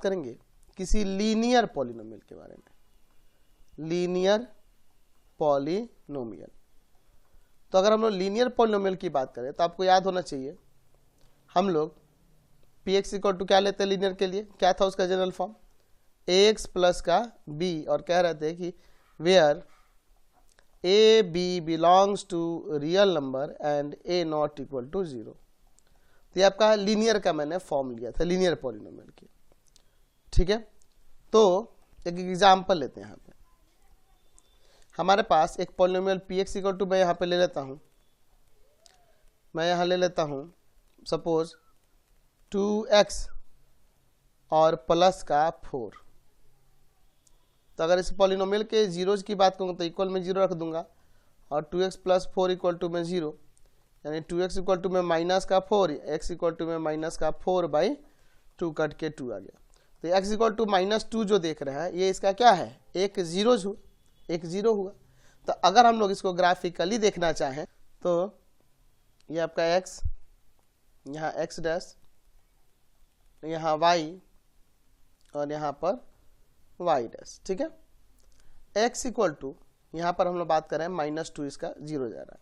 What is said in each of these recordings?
करेंगे किसी linear polynomial के बारे में, लीनियर पॉलिनोमियल। तो अगर हम लोग लीनियर पॉलिनोमियल की बात करें तो आपको याद होना चाहिए हम लोग px इक्वल टू क्या लेते हैं लीनियर के लिए, क्या था उसका जनरल फॉर्म, ax प्लस का b, और कह रहे थे कि where a b belongs to real number and a not equal to 0। तो ये आपका लीनियर का मैंने फॉर्म लिया था लीनियर पॉलिनोमियल की, ठीक है। तो एक एग्जांपल लेते हैं। यहाँ पे हमारे पास एक पॉलिनोमियल px इक्वल टू, मैं यहाँ पे ले लेता हूँ, मैं यहाँ ले लेता हूँ सपोज 2x और प्लस का 4। तो अगर इस पॉलिनोमियल के जीरोज की बात करूँ तो इक्वल में 0 रख दूंगा, और 2x प्लस 4 इक्वल टू में 0, यानी 2x इक्वल टू में माइनस का 4, x इक्वल टू में माइनस का 4/2 कट के 2 आ गया। तो x इक्वल टू -2 जो देख रहे हैं ये इसका क्या है, एक जीरो हुआ। तो अगर हम लोग इसको ग्राफिकली देखना चाहें तो ये आपका x, यहाँ x डैश, यहाँ y और यहाँ पर y डैश, ठीक है। x इक्वल टू यहाँ पर हम लोग बात कर रहे हैं -2, इसका 0 जा रहा है।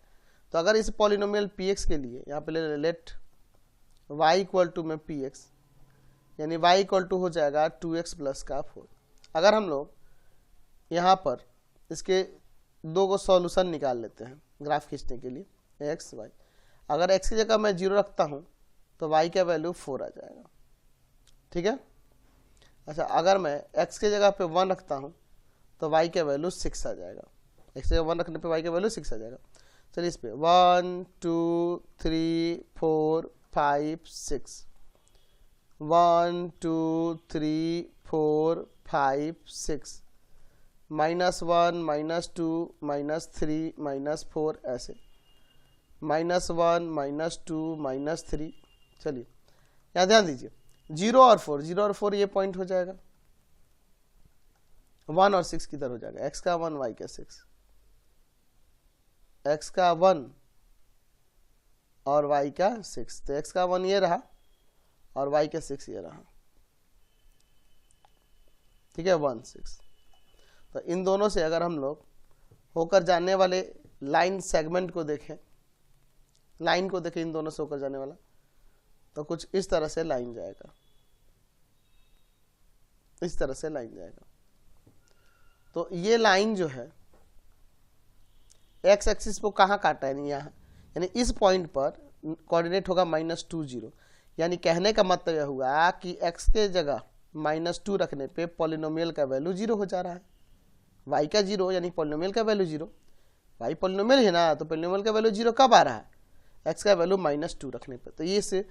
तो अगर इस पॉलिनोमियल px के लिए यहाँ पे लेट y इक्वल टू में px, यानी y इक्वल टू हो जाएगा 2x प्लस का 4। अगर हम लोग यहाँ पर इसके दो को सॉल्यूशन निकाल लेते हैं ग्राफ खींचने के लिए, x y, अगर x की जगह मैं 0 रखता हूँ तो y का वैल्यू 4 आ जाएगा, ठीक है। अच्छा, अगर मैं x की जगह पे 1 रखता हूँ तो y का वैल्यू 6 आ जाएगा, x की जगह 1 रखने पे y का वैल्यू 6 आ जाएगा। चलिए इस पे 1 2 3 4 5 6, 1 2 3 4 5 6, -1 -2 -3 -4, ऐसे -1 -2 -3। चलिए यहाँ ध्यान दीजिए, 0 और 4 ये पॉइंट हो जाएगा, 1 और 6 किधर हो जाएगा, x का 1 y का 6, x का 1 और y का 6। तो x का 1 ये रहा और y का 6 ये रहा, ठीक है, 1 6। तो इन दोनों से अगर हम लोग होकर जाने वाले लाइन सेगमेंट को देखें, इन दोनों से होकर जाने वाला, तो कुछ इस तरह से लाइन जाएगा, इस तरह से लाइन जाएगा। तो ये लाइन जो है x एक्सिस को कहाँ काटा है, यहाँ, यानी इस पॉइंट पर कोऑर्डिनेट होगा -2 0। यानी कहने का मतलब यह हुआ कि x के जगह -2 रखने पे पॉलिनोमियल का वैल्यू 0 हो जा रहा है, y का 0 यानी पॉलिनोमियल का वैल्यू 0, y पॉलिनोमियल है ना, तो पॉलिनोमियल का वैल्यू 0 कब आ रहा है, x का वैल्यू -2 रखने पे। तो ये से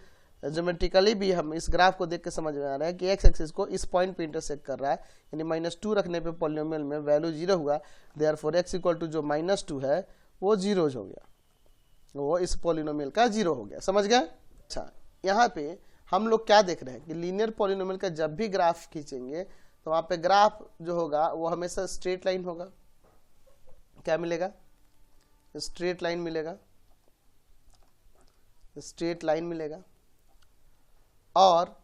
ज्योमेट्रिकली भी हम इस ग्राफ को देख के समझ में आ रहा है कि x एक्सिस को इस पॉइंट पे इंटरसेक्ट कर रहा है, यानी -2 रखने पे पॉलिनोमियल में वैल्यू 0 हुआ, देयरफॉर x इक्वल टू जो -2 है वो 0 हो गया, वो इस पॉलिनोमियल का 0 हो गया, समझ गए। अच्छा, यहाँ पे हम लोग क्या देख रहे हैं कि लीनियर पॉलिनोमियल का जब भी ग्राफ खींचेंगे तो वहाँ पे ग्राफ जो होगा वो हमेशा स्ट्रेट लाइन होगा। क्या मिलेगा, स्ट्रेट लाइन मिलेगा, स्ट्रेट लाइन मिलेगा। और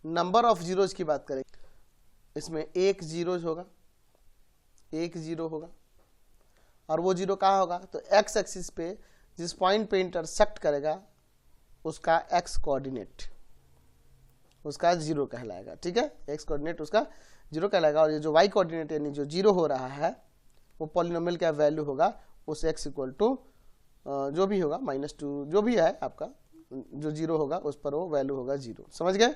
नंबर ऑफ जीरोज की बात करें, इसमें एक जीरोज होगा, एक जीरो होगा, और वो जीरो कहाँ होगा, तो एक्स एक्सिस पे जिस पॉइंट पे इंटरसेक्ट करेगा उसका एक्स कोऑर्डिनेट उसका 0 कहलाएगा, ठीक है, एक्स कोऑर्डिनेट उसका 0 कहलाएगा। और ये जो वाई कोऑर्डिनेट यानी जो 0 हो रहा है वो पॉलिनोमियल का वैल्यू होगा उस एक्स इक्वल टू जो भी होगा -2 जो भी है आपका, जो 0 होगा उस पर वो वैल्यू होगा 0, समझ गए।